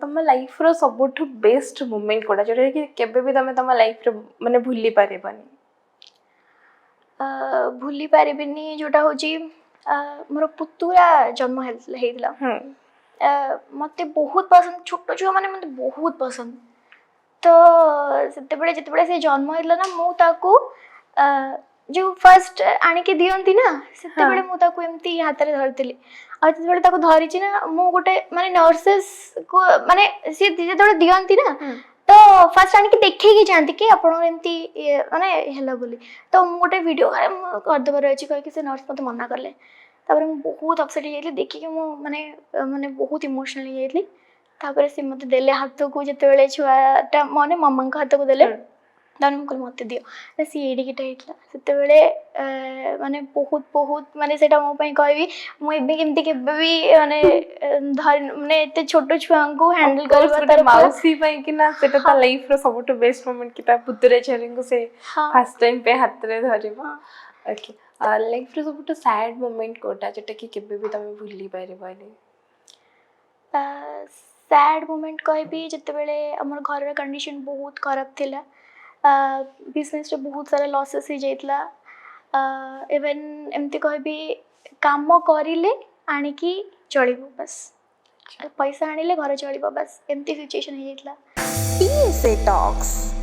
तम लाइफ रो सबुठु best moment कोडा जोटा कि केबे भी तमे तम लाइफ रो माने भूली पारेबनी भूली पारिबिनी जोटा होची मोर पुतुरा जन्म हेइतला मते बहुत पसंद छोटो छुआ माने मते बहुत पसंद तो जिते बड़े से जन्म हेइतला ना मु ताकू जो फर्स्ट आनी के दियंती ना सेते बड़े मु ताकू एम्ति हाथ रे धरतिली आ जिते बड़े ताकू धरिची ना मु गोटे माने नर्सेस को माने से जिते बड़े दियंती ना तो फर्स्ट आनी के देखे ही जानती कि आपण एम्ति माने हेला बोली तो मु गोटे वीडियो कर देबार अछि कह कि से नर्स मते मना करले तापर मु बहुत अपसेट हो जाइली देखि कि मु माने माने बहुत इमोशनल हो जाइली तापर से मते देले हाथ को जते बेले छुआटा माने मम्मा का हाथ को देले दान मु कहले मते दियो सी एडी किटा हितला सेते बेले माने बहुत बहुत माने सेटा मो पई कहबी मु एबे केमती के भी माने धर माने एते छोटो छुआ को हैंडल करबा तार माउसी पई कि ना सेटा ता लाइफ रो सबुठु बेस्ट मोमेंट कि ता पुतरे छेरिंग को से फर्स्ट टाइम पे हाथ रे धरिबा ओके लाइफ रो सबुठु सैड मोमेंट कोटा जेटा कि केबे भी तमे भूली पारिबानी सैड मोमेंट कहबी जते बेले हमर घर रे कंडीशन बहुत खराब थिला बिजनेस रे बहुत सारा लॉसेस ही जाइतला इवन एमती कहबी काम करिले आनी की चलिबो बस पैसा आनिले घर चलिबो बस एमती सिचुएशन ही जाइतला PSA Talks